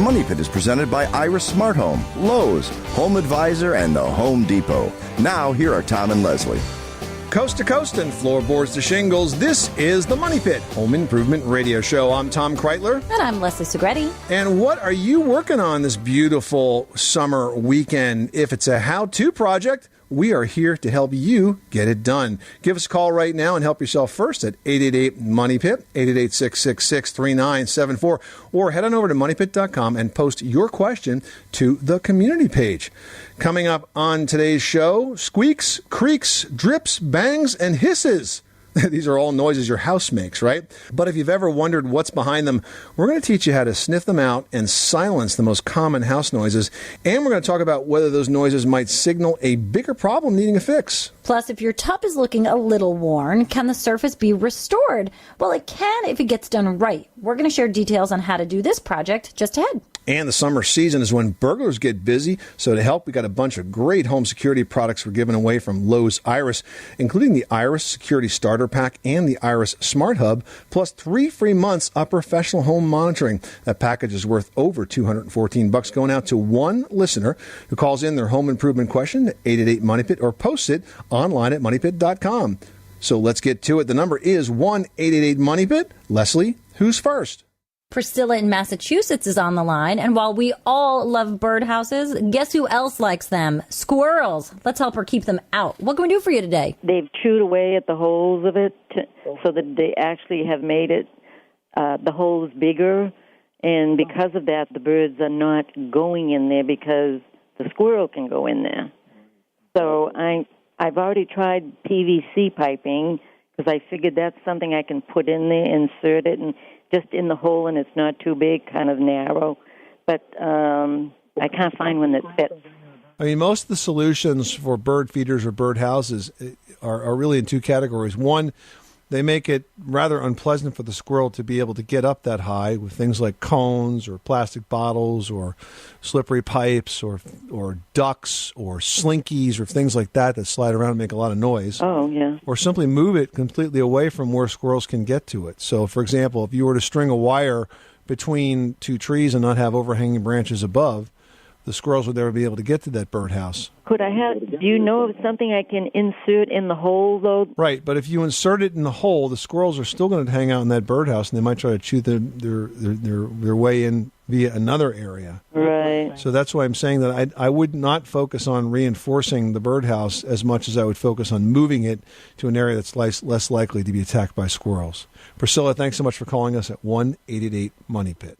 Money Pit is presented by Iris Smart Home, Lowe's, Home Advisor, and the Home Depot. Now, here are Tom and Leslie. Coast to coast and floorboards to shingles, this is the Money Pit Home Improvement Radio Show. I'm Tom Kreitler. And I'm Leslie Segretti. And what are you working on this beautiful summer weekend? If it's a how-to project, we are here to help you get it done. Give us a call right now and help yourself first at 888-MONEYPIT, 888-666-3974, or head on over to moneypit.com and post your question to the community page. Coming up on today's show, squeaks, creaks, drips, bangs, and hisses. These are all noises your house makes, right? But if you've ever wondered what's behind them, we're going to teach you how to sniff them out and silence the most common house noises. And we're going to talk about whether those noises might signal a bigger problem needing a fix. Plus, if your tub is looking a little worn, can the surface be restored? Well, it can if it gets done right. We're going to share details on how to do this project just ahead. And the summer season is when burglars get busy. So to help, we got a bunch of great home security products we're giving away from Lowe's Iris, including the Iris Security Starter Pack and the Iris Smart Hub, plus 3 free months of professional home monitoring. That package is worth over $214, going out to one listener who calls in their home improvement question to 888-MONEYPIT or posts it online at moneypit.com. So let's get to it. The number is 1-888-MONEYPIT. Leslie, who's first? Priscilla in Massachusetts is on the line, and while we all love birdhouses, guess who else likes them? Squirrels. Let's help her keep them out. What can we do for you today? They've chewed away at the holes of it so that they actually have made it, the holes bigger, and because of that, the birds are not going in there because the squirrel can go in there. So I've already tried PVC piping because I figured that's something I can put in there, insert it, and just in the hole, and it's not too big, kind of narrow. But I can't find one that fits. I mean, most of the solutions for bird feeders or bird houses are really in two categories. One, they make it rather unpleasant for the squirrel to be able to get up that high with things like cones or plastic bottles or slippery pipes or ducks or slinkies or things like that slide around and make a lot of noise. Oh, yeah. Or simply move it completely away from where squirrels can get to it. So, for example, if you were to string a wire between two trees and not have overhanging branches above, the squirrels would never be able to get to that birdhouse. Do you know of something I can insert in the hole, though? Right, but if you insert it in the hole, the squirrels are still going to hang out in that birdhouse, and they might try to chew their way in via another area. Right. So that's why I'm saying that I would not focus on reinforcing the birdhouse as much as I would focus on moving it to an area that's less likely to be attacked by squirrels. Priscilla, thanks so much for calling us at 1-888-MONEYPIT.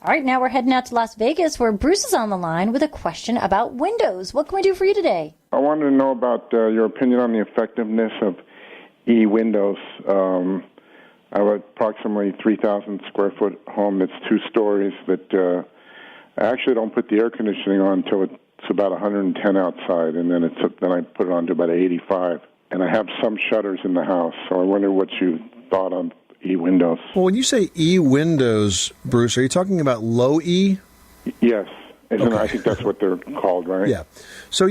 All right, now we're heading out to Las Vegas where Bruce is on the line with a question about windows. What can we do for you today? I wanted to know about your opinion on the effectiveness of e-windows. I have approximately 3,000 square foot home that's 2 stories that I actually don't put the air conditioning on until it's about 110 outside, and then I put it on to about 85. And I have some shutters in the house, so I wonder what you thought on e-windows. Well, when you say e-windows, Bruce, are you talking about low E? Yes. Okay. I think that's what they're called, right? Yeah. So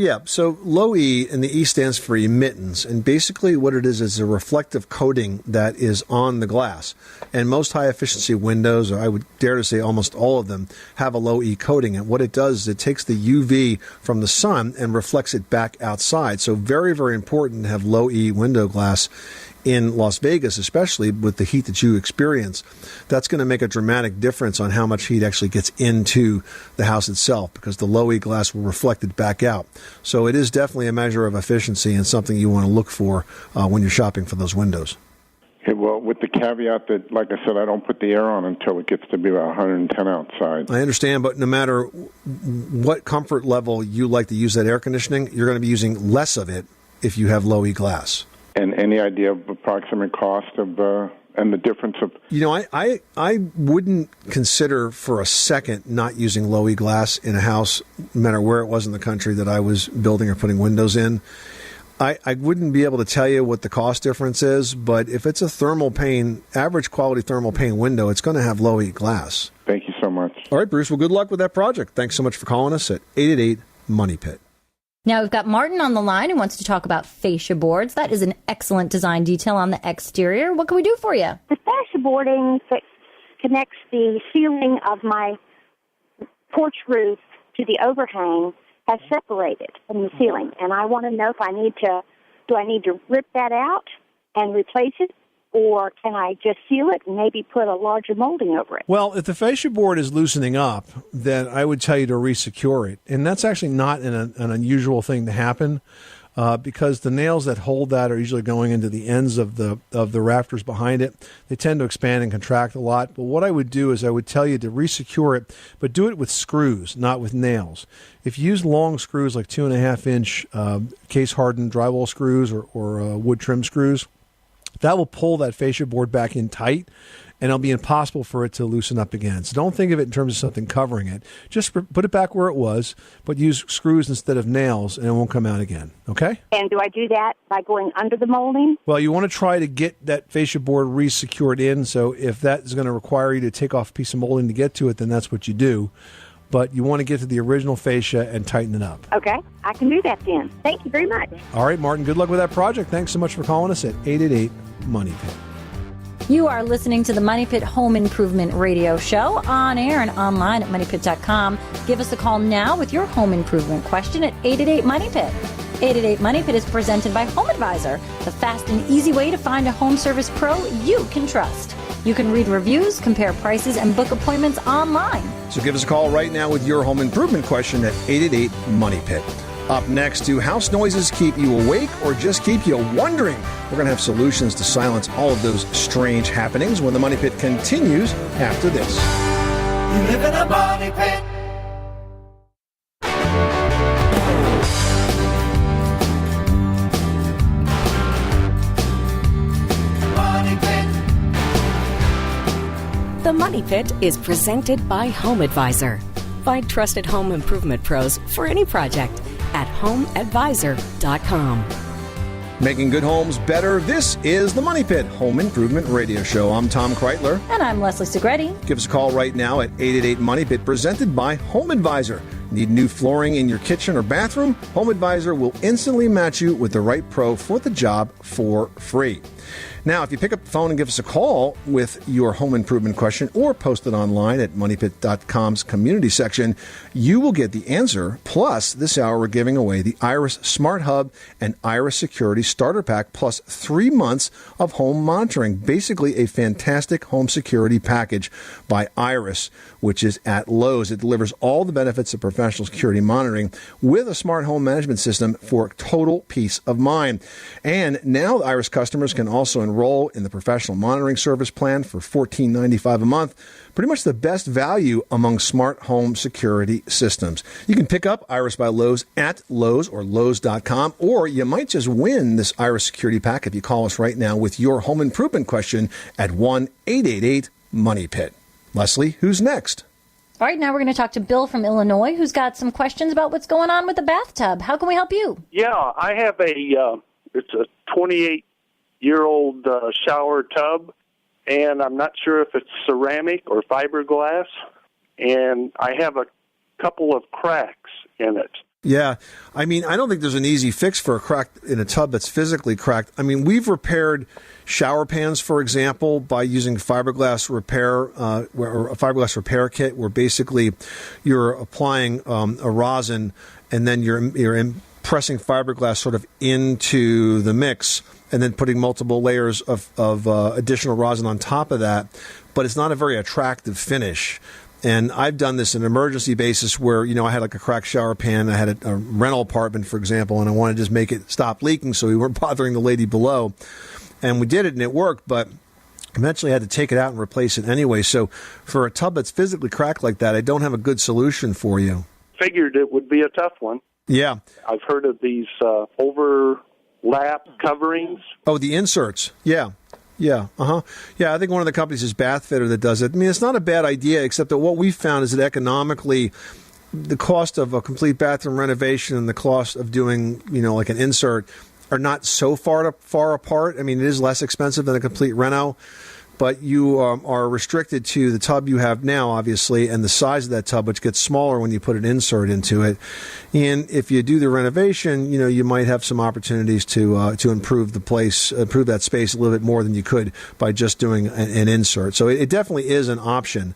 low E, and the E stands for emittance, and basically what it is a reflective coating that is on the glass. And most high-efficiency windows, or I would dare to say almost all of them, have a low E coating. And what it does is it takes the UV from the sun and reflects it back outside. So very, very important to have low E window glass in Las Vegas, especially with the heat that you experience. That's going to make a dramatic difference on how much heat actually gets into the house itself, because the low E glass will reflect it back out. So it is definitely a measure of efficiency and something you want to look for when you're shopping for those windows. Okay, well, with the caveat that, like I said, I don't put the air on until it gets to be about 110 outside. I understand, but no matter what comfort level you like to use that air conditioning, you're going to be using less of it if you have low E glass. And any idea of approximate cost of and the difference of? You know, I wouldn't consider for a second not using low E glass in a house, no matter where it was in the country that I was building or putting windows in. I wouldn't be able to tell you what the cost difference is, but if it's a thermal pane, average quality thermal pane window, it's going to have low E glass. Thank you so much. All right, Bruce. Well, good luck with that project. Thanks so much for calling us at 888-MONEYPIT. Now we've got Martin on the line who wants to talk about fascia boards. That is an excellent design detail on the exterior. What can we do for you? The fascia boarding connects the ceiling of my porch roof to the overhang has separated from the ceiling, and I want to know if I need to rip that out and replace it, or can I just seal it and maybe put a larger molding over it? Well, if the fascia board is loosening up, then I would tell you to resecure it. And that's actually not an unusual thing to happen because the nails that hold that are usually going into the ends of the rafters behind it. They tend to expand and contract a lot. But what I would do is I would tell you to resecure it, but do it with screws, not with nails. If you use long screws like 2.5-inch case-hardened drywall screws or wood trim screws, that will pull that fascia board back in tight, and it'll be impossible for it to loosen up again. So don't think of it in terms of something covering it. Just put it back where it was, but use screws instead of nails, and it won't come out again. Okay? And do I do that by going under the molding? Well, you want to try to get that fascia board re-secured in, so if that is going to require you to take off a piece of molding to get to it, then that's what you do. But you want to get to the original fascia and tighten it up. Okay, I can do that then. Thank you very much. All right, Martin, good luck with that project. Thanks so much for calling us at 888-MONEY-PIT. You are listening to the Money Pit Home Improvement Radio Show on air and online at MoneyPit.com. Give us a call now with your home improvement question at 888-MONEY-PIT. 888-MONEY-PIT is presented by Home Advisor, the fast and easy way to find a home service pro you can trust. You can read reviews, compare prices, and book appointments online. So give us a call right now with your home improvement question at 888-MONEY-PIT. Up next, do house noises keep you awake or just keep you wondering? We're going to have solutions to silence all of those strange happenings when the Money Pit continues after this. You live in a money pit. Money Pit. The Money Pit is presented by Home Advisor. Find trusted home improvement pros for any project at HomeAdvisor.com. Making good homes better. This is the Money Pit Home Improvement Radio Show. I'm Tom Kreitler. And I'm Leslie Segretti. Give us a call right now at 888-MONEY-PIT, presented by Home Advisor. Need new flooring in your kitchen or bathroom? Home Advisor will instantly match you with the right pro for the job for free. Now, if you pick up the phone and give us a call with your home improvement question or post it online at MoneyPit.com's community section, you will get the answer. Plus, this hour we're giving away the Iris Smart Hub and Iris Security Starter Pack plus 3 months of home monitoring. Basically, a fantastic home security package by Iris, which is at Lowe's. It delivers all the benefits of professional security monitoring with a smart home management system for total peace of mind. And now Iris customers can also enroll in the professional monitoring service plan for $14.95 a month. Pretty much the best value among smart home security systems. You can pick up Iris by Lowe's at Lowe's or Lowe's.com, or you might just win this Iris Security Pack if you call us right now with your home improvement question at 1-888-MONEY-PIT. Leslie, who's next? All right, now we're going to talk to Bill from Illinois, who's got some questions about what's going on with the bathtub. How can we help you? Yeah, I have it's a 28-year-old shower tub, and I'm not sure if it's ceramic or fiberglass, and I have a couple of cracks in it. Yeah, I mean, I don't think there's an easy fix for a crack in a tub that's physically cracked. I mean, we've repaired shower pans, for example, by using fiberglass repair or a fiberglass repair kit, where basically you're applying a rosin and then you're pressing fiberglass sort of into the mix and then putting multiple layers of additional rosin on top of that. But it's not a very attractive finish. And I've done this on an emergency basis where, I had like a cracked shower pan. I had a rental apartment, for example, and I wanted to just make it stop leaking so we weren't bothering the lady below. And we did it, and it worked, but eventually I had to take it out and replace it anyway. So for a tub that's physically cracked like that, I don't have a good solution for you. Figured it would be a tough one. Yeah. I've heard of these overlap coverings. Oh, the inserts. Yeah. Yeah, Yeah, I think one of the companies is Bathfitter that does it. I mean, it's not a bad idea, except that what we found is that economically, the cost of a complete bathroom renovation and the cost of doing, like an insert are not so far apart. I mean, it is less expensive than a complete reno. but you are restricted to the tub you have now, obviously, and the size of that tub, which gets smaller when you put an insert into it. And if you do the renovation, you might have some opportunities to improve the place, improve that space a little bit more than you could by just doing an insert. So it definitely is an option.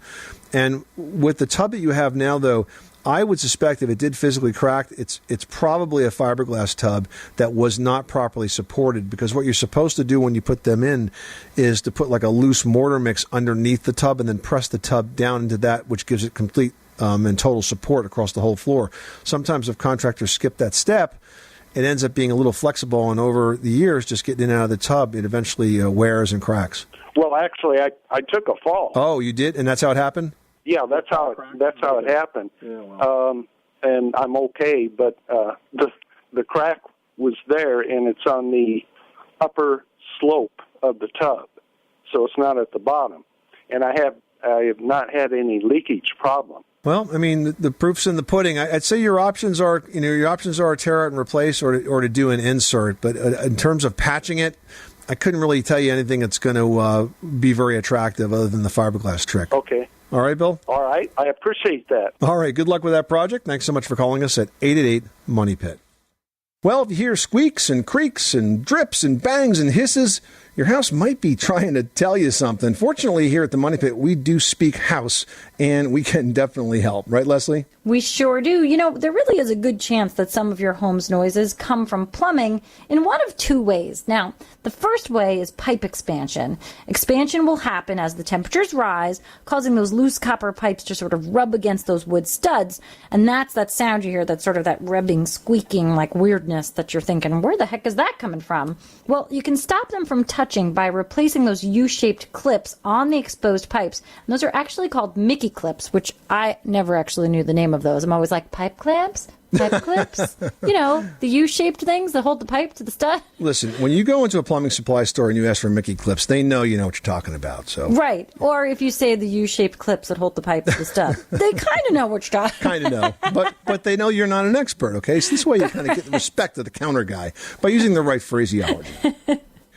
And with the tub that you have now, though, I would suspect if it did physically crack, it's probably a fiberglass tub that was not properly supported, because what you're supposed to do when you put them in is to put like a loose mortar mix underneath the tub and then press the tub down into that, which gives it complete and total support across the whole floor. Sometimes if contractors skip that step, it ends up being a little flexible, and over the years, just getting in and out of the tub, it eventually wears and cracks. Well, actually, I took a fall. Oh, you did? And that's how it happened? Yeah, that's how it happened. Yeah, well. And I'm okay, but the crack was there, and it's on the upper slope of the tub, so it's not at the bottom. And I have not had any leakage problem. Well, I mean, the proof's in the pudding. I'd say your options are tear out and replace, or to do an insert. But in terms of patching it, I couldn't really tell you anything that's going to be very attractive other than the fiberglass trick. Okay. All right, Bill? All right. I appreciate that. All right. Good luck with that project. Thanks so much for calling us at 888-MONEY-PIT. Well, if you hear squeaks and creaks and drips and bangs and hisses, your house might be trying to tell you something. Fortunately, here at the Money Pit, we do speak house, and we can definitely help. Right, Leslie? We sure do. There really is a good chance that some of your home's noises come from plumbing in one of two ways. Now, the first way is pipe expansion. Expansion will happen as the temperatures rise, causing those loose copper pipes to sort of rub against those wood studs. And that's that sound you hear, that's sort of that rubbing, squeaking, like weirdness that you're thinking, where the heck is that coming from? Well, you can stop them from touching by replacing those U-shaped clips on the exposed pipes. And those are actually called Mickey clips, which I never actually knew the name of those. I'm always like, pipe clamps? Pipe clips? The U-shaped things that hold the pipe to the stud? Listen, when you go into a plumbing supply store and you ask for Mickey clips, they know you know what you're talking about. So right. Or if you say the U-shaped clips that hold the pipe to the stud, they kind of know what you're talking about. Kind of know. But they know you're not an expert, okay? So this way you kind of get the respect of the counter guy by using the right phraseology.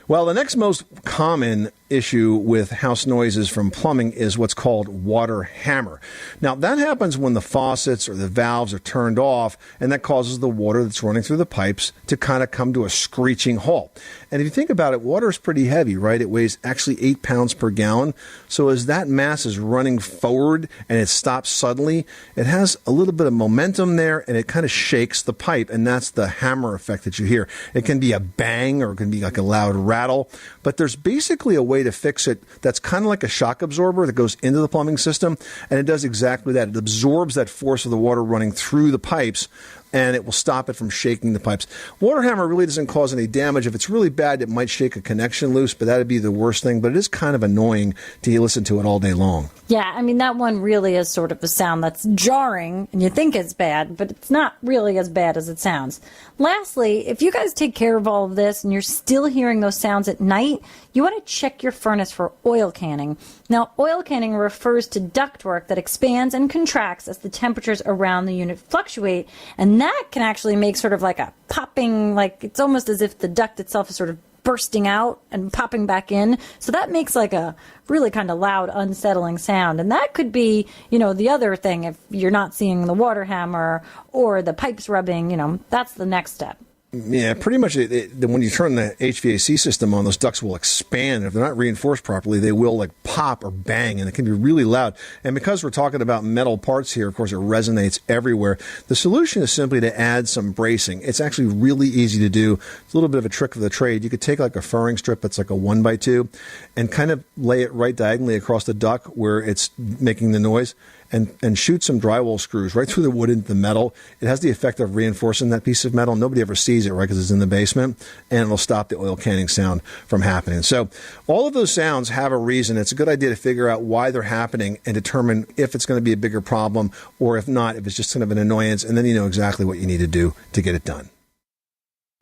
Well, the next most common issue with house noises from plumbing is what's called water hammer. Now, that happens when the faucets or the valves are turned off, and that causes the water that's running through the pipes to kind of come to a screeching halt. And if you think about it, water is pretty heavy, right? It weighs actually 8 pounds per gallon. So as that mass is running forward and it stops suddenly, it has a little bit of momentum there, and it kind of shakes the pipe, and that's the hammer effect that you hear. It can be a bang, or it can be like a loud rattle, but there's basically a way to fix it that's kind of like a shock absorber that goes into the plumbing system, and it does exactly that. It absorbs that force of the water running through the pipes, and it will stop it from shaking the pipes. Water hammer really doesn't cause any damage. If it's really bad, it might shake a connection loose, but that would be the worst thing. But it is kind of annoying to listen to it all day long. Yeah, I mean, that one really is sort of a sound that's jarring, and you think it's bad, but it's not really as bad as it sounds. Lastly, if you guys take care of all of this and you're still hearing those sounds at night, you want to check your furnace for oil canning. Now, oil canning refers to ductwork that expands and contracts as the temperatures around the unit fluctuate, and that can actually make sort of like a popping, like it's almost as if the duct itself is sort of bursting out and popping back in. So that makes like a really kind of loud, unsettling sound. And that could be, the other thing. If you're not seeing the water hammer or the pipes rubbing, that's the next step. Yeah, pretty much when you turn the HVAC system on, those ducts will expand. If they're not reinforced properly, they will like pop or bang, and it can be really loud. And because we're talking about metal parts here, of course, it resonates everywhere. The solution is simply to add some bracing. It's actually really easy to do. It's a little bit of a trick of the trade. You could take like a furring strip that's like a 1x2 and kind of lay it right diagonally across the duct where it's making the noise, and shoot some drywall screws right through the wood into the metal. It has the effect of reinforcing that piece of metal. Nobody ever sees it, right, because it's in the basement, and it'll stop the oil canning sound from happening. So all of those sounds have a reason. It's a good idea to figure out why they're happening and determine if it's going to be a bigger problem, or if not, if it's just kind of an annoyance, and then you know exactly what you need to do to get it done.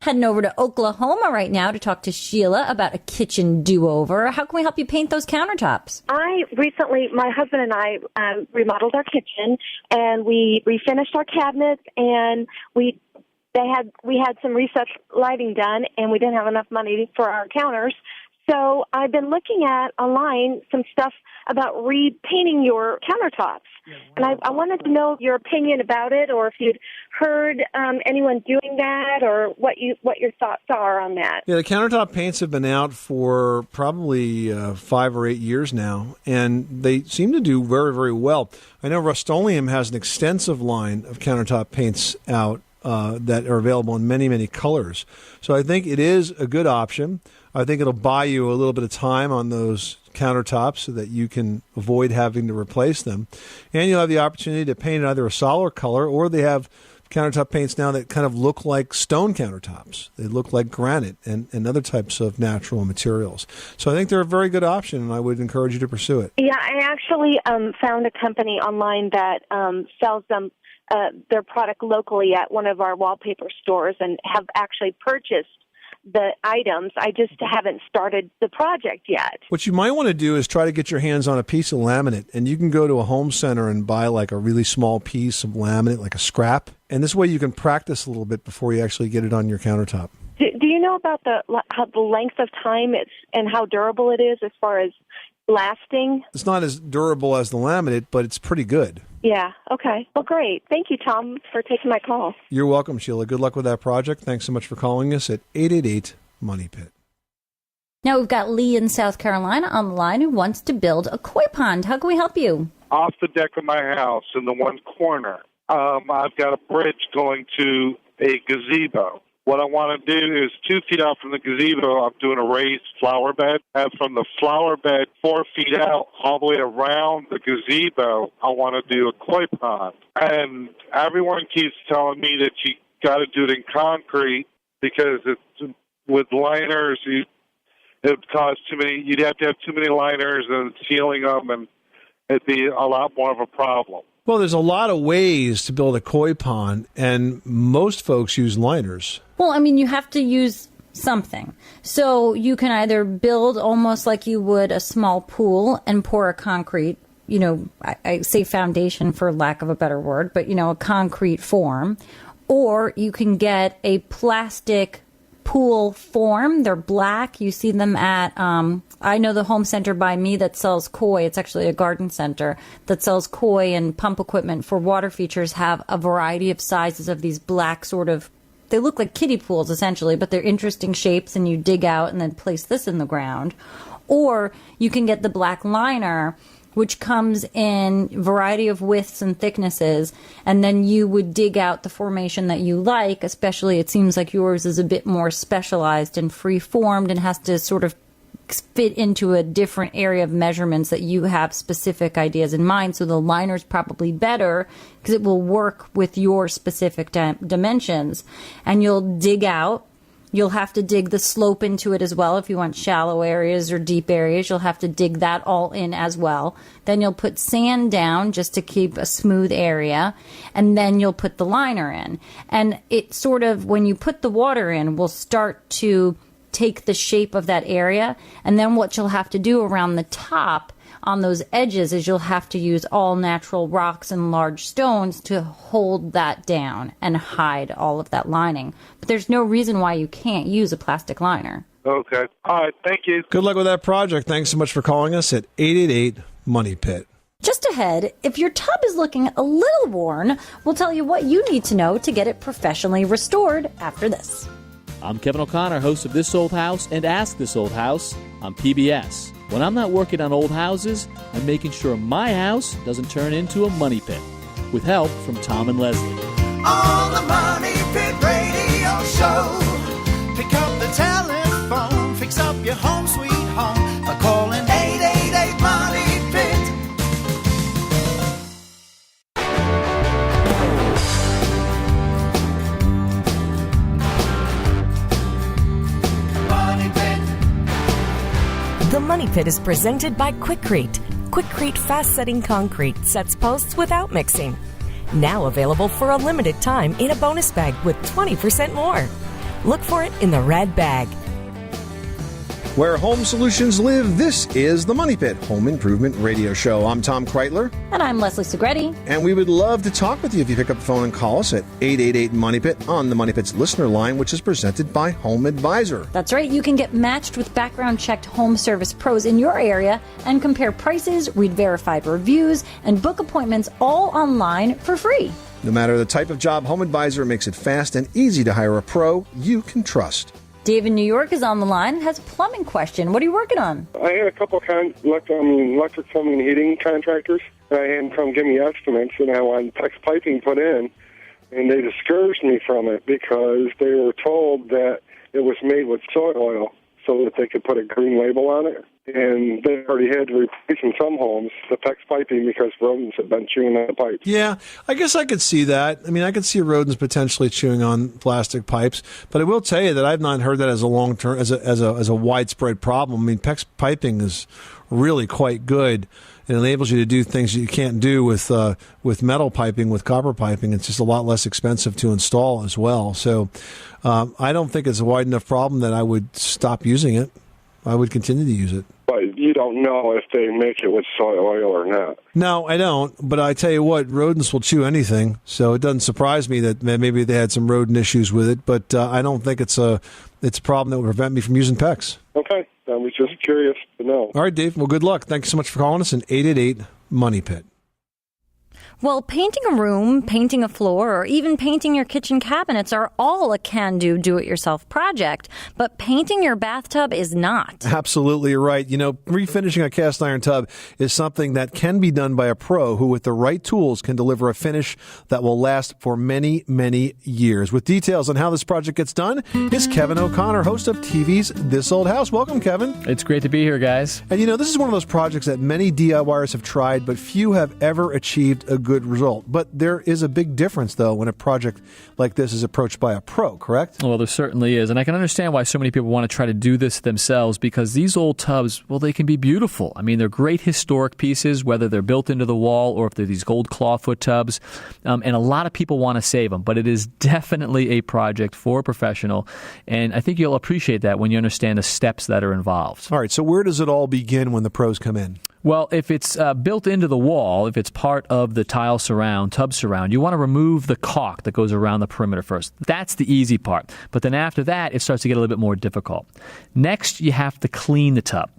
Heading over to Oklahoma right now to talk to Sheila about a kitchen do-over. How can we help you paint those countertops? My husband and I remodeled our kitchen, and we refinished our cabinets, and we had some recessed lighting done, and we didn't have enough money for our counters. So I've been looking at online some stuff about repainting your countertops. And I wanted to know your opinion about it, or if you'd heard anyone doing that, or what your thoughts are on that. Yeah, the countertop paints have been out for probably 5 or 8 years now, and they seem to do very, very well. I know Rust-Oleum has an extensive line of countertop paints out that are available in many, many colors. So I think it is a good option. I think it'll buy you a little bit of time on those countertops so that you can avoid having to replace them. And you'll have the opportunity to paint either a solid color, or they have countertop paints now that kind of look like stone countertops. They look like granite and other types of natural materials. So I think they're a very good option, and I would encourage you to pursue it. Yeah, I actually found a company online that sells them their product locally at one of our wallpaper stores, and have actually purchased the items. I just haven't started the project yet. What you might want to do is try to get your hands on a piece of laminate, and you can go to a home center and buy like a really small piece of laminate, like a scrap, and this way you can practice a little bit before you actually get it on your countertop. Do you know about how the length of time and how durable it is as far as lasting? It's not as durable as the laminate, but it's pretty good. Yeah, okay. Well, great. Thank you, Tom, for taking my call. You're welcome, Sheila. Good luck with that project. Thanks so much for calling us at 888-MONEY-PIT. Now we've got Lee in South Carolina on the line who wants to build a koi pond. How can we help you? Off the deck of my house in the one corner, I've got a bridge going to a gazebo. What I want to do is 2 feet out from the gazebo, I'm doing a raised flower bed. And from the flower bed 4 feet out all the way around the gazebo, I want to do a koi pond. And everyone keeps telling me that you got to do it in concrete because it's with liners, it would cause too many. You'd have to have too many liners and sealing them, and it'd be a lot more of a problem. Well, there's a lot of ways to build a koi pond, and most folks use liners. Well, I mean, you have to use something. So you can either build almost like you would a small pool and pour a concrete, I say foundation for lack of a better word, but, a concrete form. Or you can get a plastic pool form. They're black. You see them at, I know the home center by me that sells koi. It's actually a garden center that sells koi and pump equipment for water features, have a variety of sizes of these black sort of, they look like kiddie pools essentially, but they're interesting shapes, and you dig out and then place this in the ground. Or you can get the black liner, which comes in a variety of widths and thicknesses, and then you would dig out the formation that you like. Especially, it seems like yours is a bit more specialized and free-formed and has to sort of fit into a different area of measurements that you have specific ideas in mind. So the liner's probably better because it will work with your specific dimensions. And you'll dig out. You'll have to dig the slope into it as well. If you want shallow areas or deep areas, you'll have to dig that all in as well. Then you'll put sand down just to keep a smooth area. And then you'll put the liner in. And it sort of, when you put the water in, will start to take the shape of that area. And then what you'll have to do around the top on those edges is you'll have to use all natural rocks and large stones to hold that down and hide all of that lining. But there's no reason why you can't use a plastic liner. Okay. All right. Thank you. Good luck with that project. Thanks so much for calling us at 888-MONEY-PIT. Just ahead, if your tub is looking a little worn, we'll tell you what you need to know to get it professionally restored after this. I'm Kevin O'Connor, host of This Old House and Ask This Old House on PBS. When I'm not working on old houses, I'm making sure my house doesn't turn into a money pit. With help from Tom and Leslie. On the Money Pit Radio Show. Pick up the telephone, fix up your home sweet home by calling 888-MONEY-PIT. The Money Pit is presented by Quikrete. Quikrete fast-setting concrete sets posts without mixing. Now available for a limited time in a bonus bag with 20% more. Look for it in the red bag. Where home solutions live, this is the Money Pit Home Improvement Radio Show. I'm Tom Kreitler. And I'm Leslie Segretti. And we would love to talk with you if you pick up the phone and call us at 888-MONEY-PIT on the Money Pit's listener line, which is presented by Home Advisor. That's right. You can get matched with background-checked home service pros in your area and compare prices, read verified reviews, and book appointments all online for free. No matter the type of job, Home Advisor makes it fast and easy to hire a pro you can trust. Dave in New York is on the line and has a plumbing question. What are you working on? I had a couple electric plumbing and heating contractors. I had them come give me estimates, and I wanted PEX piping put in, and they discouraged me from it because they were told that it was made with soy oil so that they could put a green label on it. And they already had to replace in some homes the PEX piping because rodents had been chewing on the pipes. Yeah, I guess I could see that. I mean, I could see rodents potentially chewing on plastic pipes, but I will tell you that I've not heard that as a long-term, as a widespread problem. I mean, PEX piping is really quite good. It enables you to do things that you can't do with metal piping, with copper piping. It's just a lot less expensive to install as well. So I don't think it's a wide enough problem that I would stop using it. I would continue to use it. But you don't know if they make it with soy oil or not. No, I don't. But I tell you what, rodents will chew anything. So it doesn't surprise me that maybe they had some rodent issues with it. But I don't think it's a problem that would prevent me from using PEX. Okay. I was just curious to know. All right, Dave. Well, good luck. Thanks so much for calling us at 888-MONEY-PIT. Well, painting a room, painting a floor, or even painting your kitchen cabinets are all a can-do, do-it-yourself project. But painting your bathtub is not. Absolutely right. You know, refinishing a cast iron tub is something that can be done by a pro who, with the right tools, can deliver a finish that will last for many, many years. With details on how this project gets done is Kevin O'Connor, host of TV's This Old House. Welcome, Kevin. It's great to be here, guys. And you know, this is one of those projects that many DIYers have tried, but few have ever achieved a good result. But there is a big difference, though, when a project like this is approached by a pro, correct? Well, there certainly is. And I can understand why so many people want to try to do this themselves, because these old tubs, well, they can be beautiful. I mean, they're great historic pieces, whether they're built into the wall or if they're these gold clawfoot tubs. And a lot of people want to save them, but it is definitely a project for a professional. And I think you'll appreciate that when you understand the steps that are involved. All right, so where does it all begin when the pros come in? Well, if it's built into the wall, if it's part of the tile surround, tub surround, you want to remove the caulk that goes around the perimeter first. That's the easy part. But then after that, it starts to get a little bit more difficult. Next, you have to clean the tub.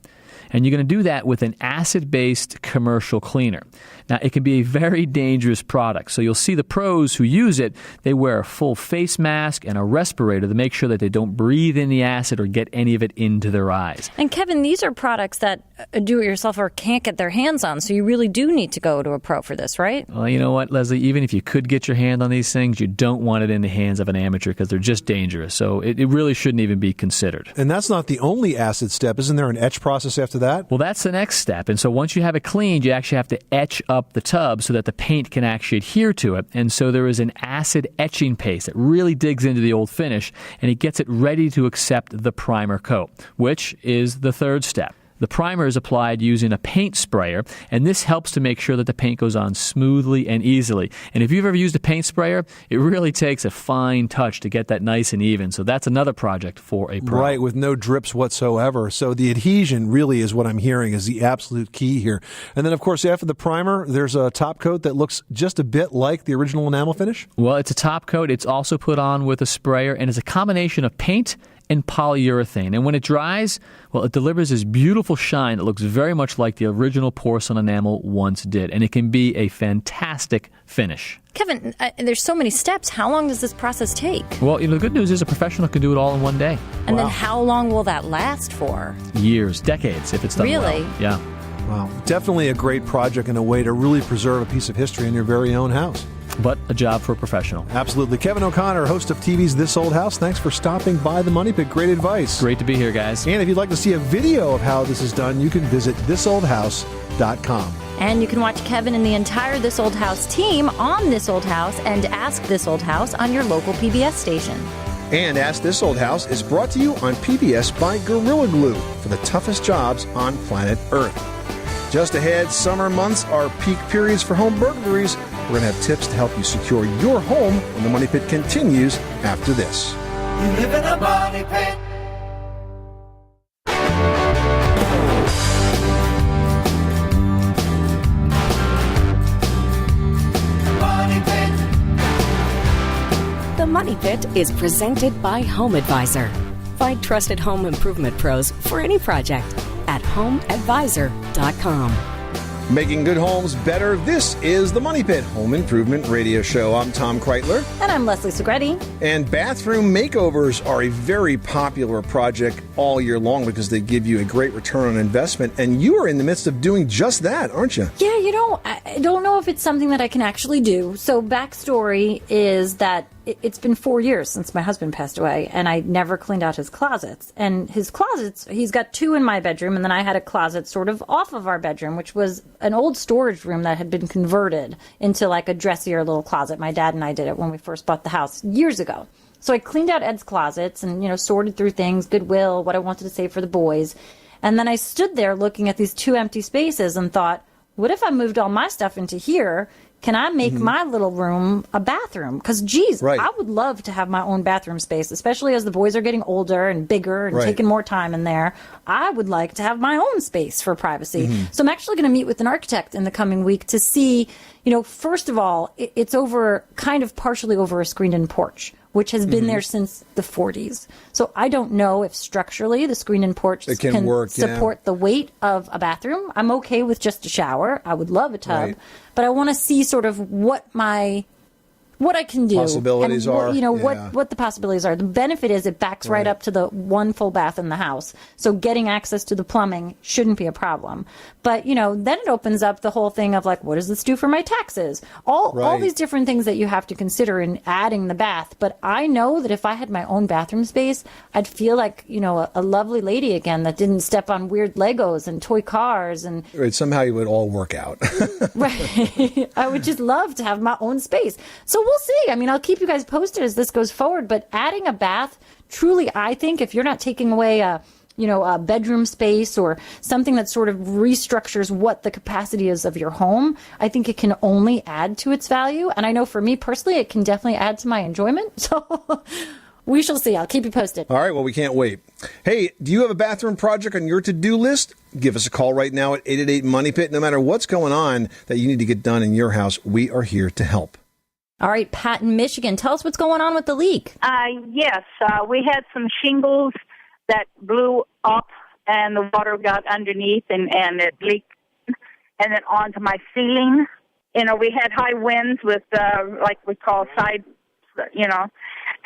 And you're going to do that with an acid-based commercial cleaner. Now, it can be a very dangerous product. So you'll see the pros who use it, they wear a full face mask and a respirator to make sure that they don't breathe in the acid or get any of it into their eyes. And Kevin, these are products that a do-it-yourselfer can't get their hands on, so you really do need to go to a pro for this, right? Well, you know what, Leslie? Even if you could get your hand on these things, you don't want it in the hands of an amateur because they're just dangerous. So it really shouldn't even be considered. And that's not the only acid step. Isn't there an etch process after that? Well, that's the next step. And so once you have it cleaned, you actually have to etch up the tub so that the paint can actually adhere to it. And so there is an acid etching paste that really digs into the old finish, and it gets it ready to accept the primer coat, which is the third step. The primer is applied using a paint sprayer, and this helps to make sure that the paint goes on smoothly and easily. And if you've ever used a paint sprayer, it really takes a fine touch to get that nice and even. So that's another project for a pro. Right, with no drips whatsoever. So the adhesion really is what I'm hearing is the absolute key here. And then, of course, after the primer, there's a top coat that looks just a bit like the original enamel finish? Well, it's a top coat. It's also put on with a sprayer, and it's a combination of paint and polyurethane. And when it dries, well, it delivers this beautiful shine that looks very much like the original porcelain enamel once did. And it can be a fantastic finish. Kevin, there's so many steps. How long does this process take? Well, the good news is a professional can do it all in one day. And then how long will that last for? Years, decades, if it's done well. Really? Yeah. Wow. Definitely a great project and a way to really preserve a piece of history in your very own house. But a job for a professional. Absolutely. Kevin O'Connor, host of TV's This Old House. Thanks for stopping by the Money Pit. Great advice. Great to be here, guys. And if you'd like to see a video of how this is done, you can visit thisoldhouse.com. And you can watch Kevin and the entire This Old House team on This Old House and Ask This Old House on your local PBS station. And Ask This Old House is brought to you on PBS by Gorilla Glue for the toughest jobs on planet Earth. Just ahead, summer months are peak periods for home burglaries. We're going to have tips to help you secure your home when the Money Pit continues after this. You live in a money pit. Money Pit is presented by Home Advisor. Find trusted home improvement pros for any project at homeadvisor.com. Making good homes better. This is the Money Pit Home Improvement Radio Show. I'm Tom Kreitler. And I'm Leslie Segretti. And bathroom makeovers are a very popular project all year long because they give you a great return on investment. And you are in the midst of doing just that, aren't you? Yeah, I don't know if it's something that I can actually do. So backstory is that it's been 4 years since my husband passed away, and I never cleaned out his closets. And his closets, he's got two in my bedroom, and then I had a closet sort of off of our bedroom, which was an old storage room that had been converted into like a dressier little closet. My dad and I did it when we first bought the house years ago. So I cleaned out Ed's closets and, sorted through things, Goodwill, what I wanted to save for the boys. And then I stood there looking at these two empty spaces and thought, what if I moved all my stuff into here? Can I make my little room a bathroom? Because, geez, right. I would love to have my own bathroom space, especially as the boys are getting older and bigger and taking more time in there. I would like to have my own space for privacy. So I'm actually going to meet with an architect in the coming week to see, first of all, it's kind of partially over a screened-in porch, which has been there since the 40s. So I don't know if structurally the screen-in porch can support the weight of a bathroom. I'm okay with just a shower. I would love a tub. But I want to see sort of what I can do. Possibilities are. What the possibilities are. The benefit is it backs right up to the one full bath in the house. So getting access to the plumbing shouldn't be a problem. But, then it opens up the whole thing of like, what does this do for my taxes? All these different things that you have to consider in adding the bath. But I know that if I had my own bathroom space, I'd feel like, a lovely lady again that didn't step on weird Legos and toy cars. And somehow you would all work out. Right. I would just love to have my own space. So we'll see. I mean, I'll keep you guys posted as this goes forward, but adding a bath, truly, I think if you're not taking away a bedroom space or something that sort of restructures what the capacity is of your home, I think it can only add to its value. And I know for me personally, it can definitely add to my enjoyment. So we shall see. I'll keep you posted. All right. Well, we can't wait. Hey, do you have a bathroom project on your to-do list? Give us a call right now at 888-MONEY-PIT. No matter what's going on that you need to get done in your house, we are here to help. All right, Pat in Michigan, tell us what's going on with the leak. Yes, we had some shingles that blew up and the water got underneath and it leaked and then onto my ceiling. We had high winds with, like we call side,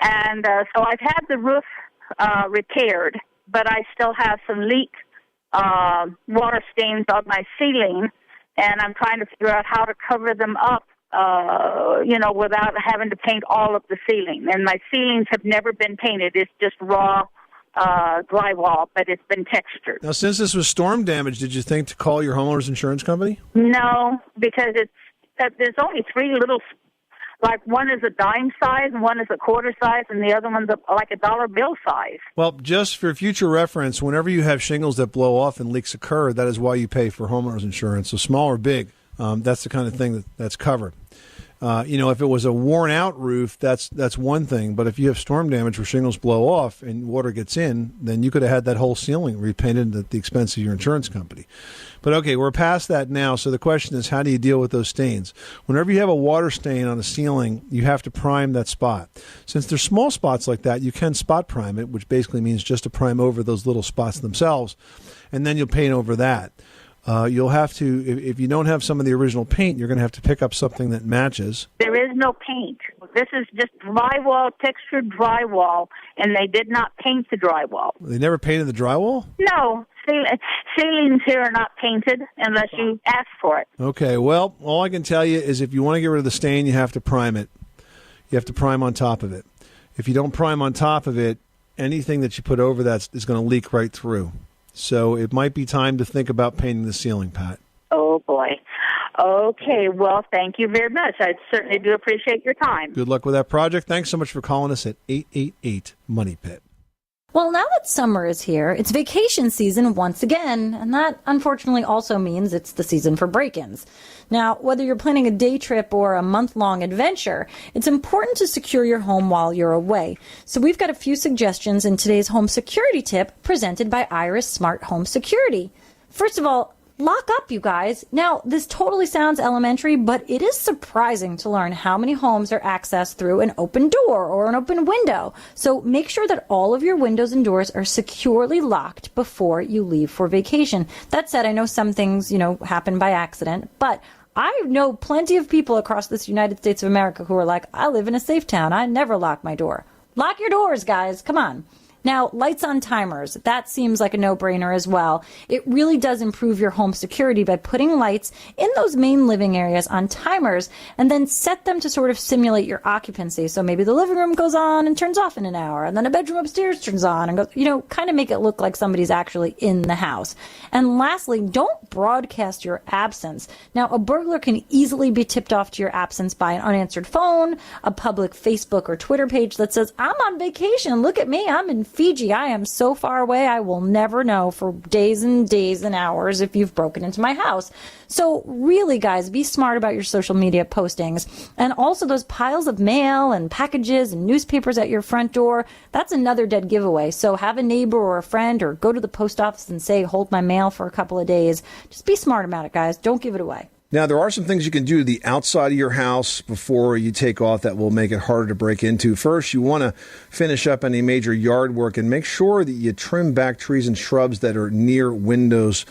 and so I've had the roof repaired, but I still have some leak water stains on my ceiling, and I'm trying to figure out how to cover them up. Without having to paint all of the ceiling. And my ceilings have never been painted. It's just raw drywall, but it's been textured. Now, since this was storm damage, did you think to call your homeowner's insurance company? No, because there's only three little, like one is a dime size, and one is a quarter size, and the other one's like a dollar bill size. Well, just for future reference, whenever you have shingles that blow off and leaks occur, that is why you pay for homeowner's insurance. So small or big, that's the kind of thing that's covered. If it was a worn-out roof, that's one thing. But if you have storm damage where shingles blow off and water gets in, then you could have had that whole ceiling repainted at the expense of your insurance company. But, okay, we're past that now. So the question is, how do you deal with those stains? Whenever you have a water stain on a ceiling, you have to prime that spot. Since there's small spots like that, you can spot prime it, which basically means just to prime over those little spots themselves, and then you'll paint over that. You'll have to, if you don't have some of the original paint, you're going to have to pick up something that matches. There is no paint. This is just drywall, textured drywall, and they did not paint the drywall. They never painted the drywall? No. Ceilings here are not painted unless you ask for it. Okay, well, all I can tell you is if you want to get rid of the stain, you have to prime it. You have to prime on top of it. If you don't prime on top of it, anything that you put over that is going to leak right through. So it might be time to think about painting the ceiling, Pat. Oh, boy. Okay, well, thank you very much. I certainly do appreciate your time. Good luck with that project. Thanks so much for calling us at 888-MONEY-PIT. Well, now that summer is here, it's vacation season once again, and that unfortunately also means it's the season for break-ins. Now, whether you're planning a day trip or a month-long adventure, it's important to secure your home while you're away. So we've got a few suggestions in today's home security tip presented by Iris Smart Home Security. First of all, Lock up, you guys. Now, this totally sounds elementary, but it is surprising to learn how many homes are accessed through an open door or an open window. So make sure that all of your windows and doors are securely locked before you leave for vacation. That said, I know some things, happen by accident, but I know plenty of people across this United States of America who are like, I live in a safe town. I never lock my door. Lock your doors, guys. Come on. Now, lights on timers, that seems like a no-brainer as well. It really does improve your home security by putting lights in those main living areas on timers and then set them to sort of simulate your occupancy. So maybe the living room goes on and turns off in an hour, and then a bedroom upstairs turns on and goes, kind of make it look like somebody's actually in the house. And lastly, don't broadcast your absence. Now, a burglar can easily be tipped off to your absence by an unanswered phone, a public Facebook or Twitter page that says, I'm on vacation, look at me, I'm in Fiji, I am so far away, I will never know for days and days and hours if you've broken into my house. So really, guys, be smart about your social media postings. And also those piles of mail and packages and newspapers at your front door, that's another dead giveaway. So have a neighbor or a friend or go to the post office and say, hold my mail for a couple of days. Just be smart about it, guys. Don't give it away. Now, there are some things you can do to the outside of your house before you take off that will make it harder to break into. First, you want to finish up any major yard work and make sure that you trim back trees and shrubs that are near windows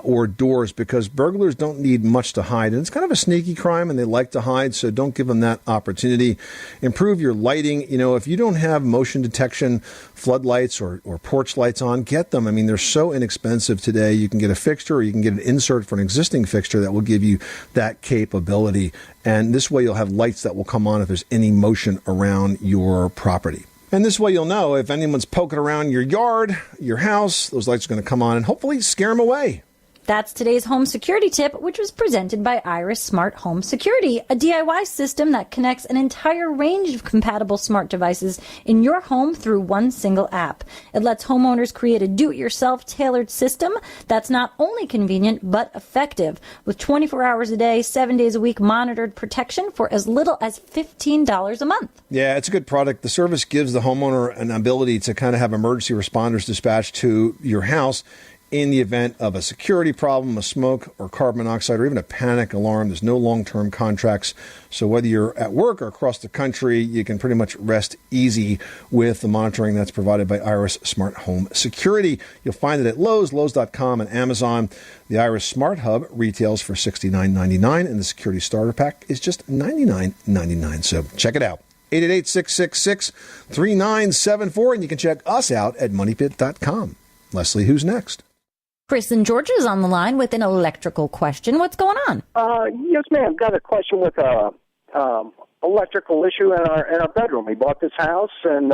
or doors, because burglars don't need much to hide. And it's kind of a sneaky crime, and they like to hide, so don't give them that opportunity. Improve your lighting. If you don't have motion detection floodlights or porch lights on, get them. I mean, they're so inexpensive today. You can get a fixture or you can get an insert for an existing fixture that will give you that capability. And this way you'll have lights that will come on if there's any motion around your property. And this way you'll know if anyone's poking around your yard, your house, those lights are going to come on and hopefully scare them away. That's today's home security tip, which was presented by Iris Smart Home Security, a DIY system that connects an entire range of compatible smart devices in your home through one single app. It lets homeowners create a do-it-yourself tailored system that's not only convenient, but effective, with 24 hours a day, 7 days a week monitored protection for as little as $15 a month. Yeah, it's a good product. The service gives the homeowner an ability to kind of have emergency responders dispatched to your house in the event of a security problem, a smoke or carbon monoxide, or even a panic alarm. There's no long-term contracts. So whether you're at work or across the country, you can pretty much rest easy with the monitoring that's provided by Iris Smart Home Security. You'll find it at Lowe's, Lowe's.com, and Amazon. The Iris Smart Hub retails for $69.99, and the Security Starter Pack is just $99.99. So check it out. 888-666-3974, and you can check us out at moneypit.com. Leslie, who's next? Chris in Georgia is on the line with an electrical question. What's going on? Yes, ma'am. Got a question with a electrical issue in our bedroom. We bought this house and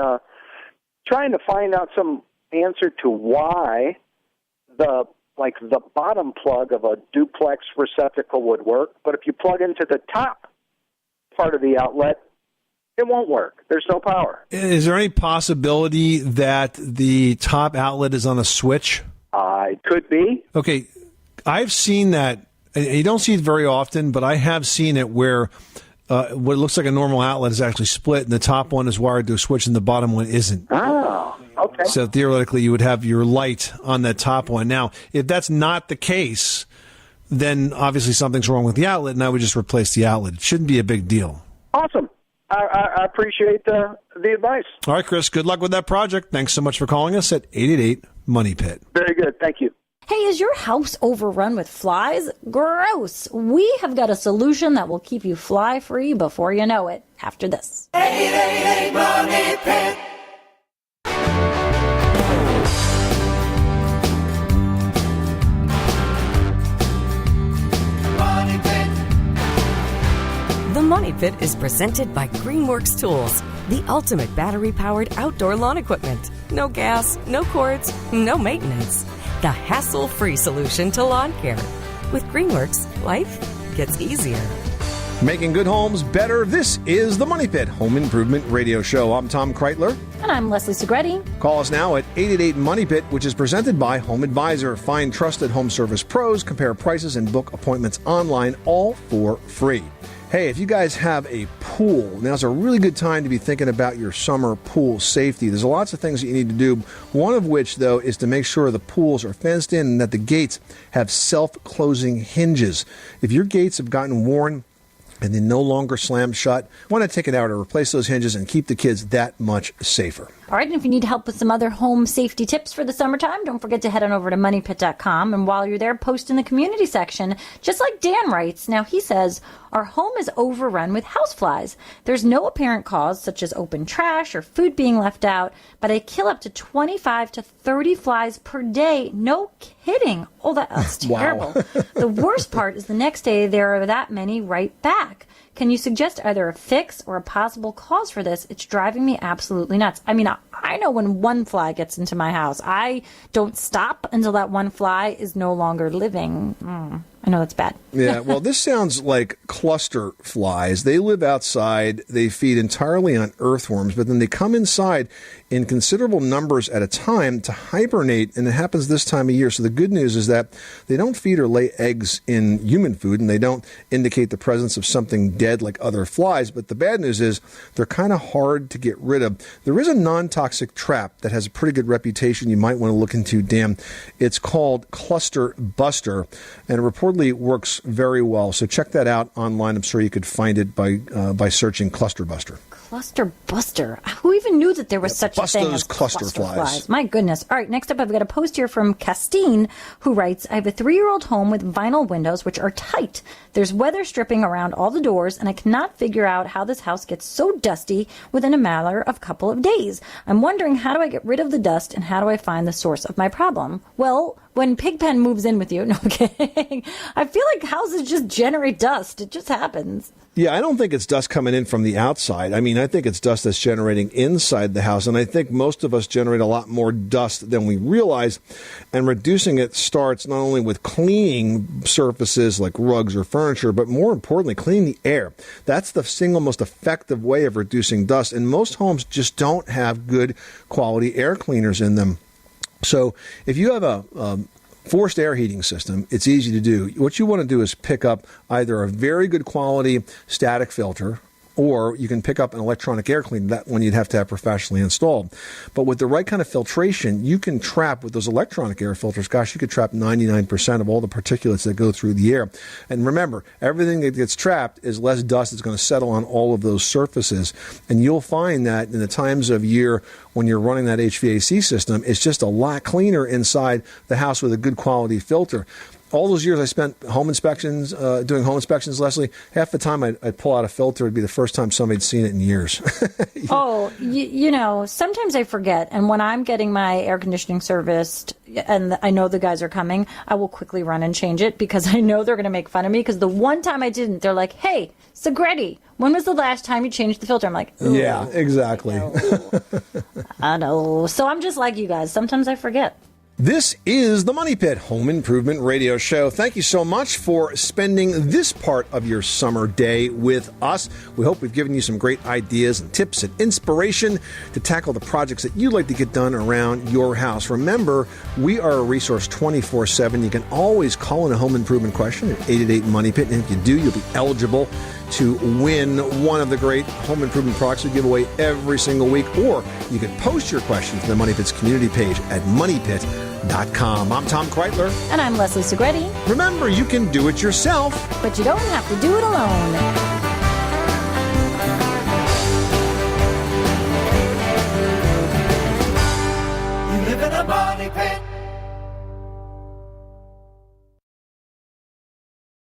trying to find out some answer to why the bottom plug of a duplex receptacle would work, but if you plug into the top part of the outlet, it won't work. There's no power. Is there any possibility that the top outlet is on a switch? It could be. Okay, I've seen that. You don't see it very often, but I have seen it where what looks like a normal outlet is actually split, and the top one is wired to a switch, and the bottom one isn't. Oh, okay. So theoretically, you would have your light on that top one. Now, if that's not the case, then obviously something's wrong with the outlet, and I would just replace the outlet. It shouldn't be a big deal. Awesome. I appreciate the advice. All right, Chris, good luck with that project. Thanks so much for calling us at 888-MONEY-PIT. Very good. Thank you. Hey, is your house overrun with flies? Gross. We have got a solution that will keep you fly-free before you know it. After this. 888-MONEY-PIT. The Money Pit is presented by Greenworks Tools, the ultimate battery-powered outdoor lawn equipment. No gas, no cords, no maintenance. The hassle-free solution to lawn care. With Greenworks, life gets easier. Making good homes better. This is the Money Pit Home Improvement Radio Show. I'm Tom Kreitler. And I'm Leslie Segretti. Call us now at 888-MONEY-PIT, which is presented by Home Advisor. Find trusted home service pros, compare prices, and book appointments online, all for free. Hey, if you guys have a pool. Now's a really good time to be thinking about your summer pool safety. There's lots of things that you need to do, one of which, though, is to make sure the pools are fenced in and that the gates have self-closing hinges. If your gates have gotten worn and they no longer slam shut, want to take it out or replace those hinges and keep the kids that much safer. All right, and if you need help with some other home safety tips for the summertime, don't forget to head on over to moneypit.com. And while you're there, post in the community section, just like Dan writes. Now, he says, our home is overrun with houseflies. There's no apparent cause, such as open trash or food being left out, but I kill up to 25 to 30 flies per day. No kidding. Oh, that's terrible. The worst part is the next day there are that many right back. Can you suggest either a fix or a possible cause for this? It's driving me absolutely nuts. I mean, I know when one fly gets into my house, I don't stop until that one fly is no longer living. I know that's bad. Yeah, well, this sounds like cluster flies. They live outside. They feed entirely on earthworms, but then they come inside in considerable numbers at a time to hibernate, and it happens this time of year. So the good news is that they don't feed or lay eggs in human food, and they don't indicate the presence of something dead like other flies. But the bad news is they're kind of hard to get rid of. There is a non-toxic trap that has a pretty good reputation you might want to look into, Dan. It's called Cluster Buster, and it reportedly works very well. So check that out online. I'm sure you could find it by searching Cluster Buster. Cluster Buster. Who even knew that there was such a thing those as cluster flies. My goodness. All right, next up I've got a post here from Castine, who writes, I have a 3-year-old home with vinyl windows which are tight. There's weather stripping around all the doors, and I cannot figure out how this house gets so dusty within a matter of a couple of days. I'm wondering, how do I get rid of the dust, and how do I find the source of my problem? Well, when Pigpen moves in with you, no, I'm kidding. I feel like houses just generate dust. It just happens. Yeah, I don't think it's dust coming in from the outside. I mean, I think it's dust that's generating inside the house. And I think most of us generate a lot more dust than we realize. And reducing it starts not only with cleaning surfaces like rugs or furniture, but more importantly, cleaning the air. That's the single most effective way of reducing dust. And most homes just don't have good quality air cleaners in them. So if you have a forced air heating system, it's easy to do. What you want to do is pick up either a very good quality static filter, or you can pick up an electronic air cleaner. That one you'd have to have professionally installed. But with the right kind of filtration, you can trap, with those electronic air filters, gosh, you could trap 99% of all the particulates that go through the air. And remember, everything that gets trapped is less dust that's going to settle on all of those surfaces. And you'll find that in the times of year when you're running that HVAC system, it's just a lot cleaner inside the house with a good quality filter. All those years I spent doing home inspections, Leslie, half the time I'd pull out a filter. It'd be the first time somebody'd seen it in years. You know, sometimes I forget. And when I'm getting my air conditioning serviced and I know the guys are coming, I will quickly run and change it because I know they're going to make fun of me. Because the one time I didn't, they're like, hey, Segretti, when was the last time you changed the filter? I'm like, ooh, yeah, exactly. I know. So I'm just like you guys. Sometimes I forget. This is the Money Pit Home Improvement Radio Show. Thank you so much for spending this part of your summer day with us. We hope we've given you some great ideas and tips and inspiration to tackle the projects that you'd like to get done around your house. Remember, we are a resource 24/7. You can always call in a home improvement question at 888-MONEY-PIT, and if you do, you'll be eligible to win one of the great home improvement products we give away every single week. Or you can post your question to the Money Pit's community page at moneypit.com. I'm Tom Kreitler. And I'm Leslie Segretti. Remember, you can do it yourself, but you don't have to do it alone.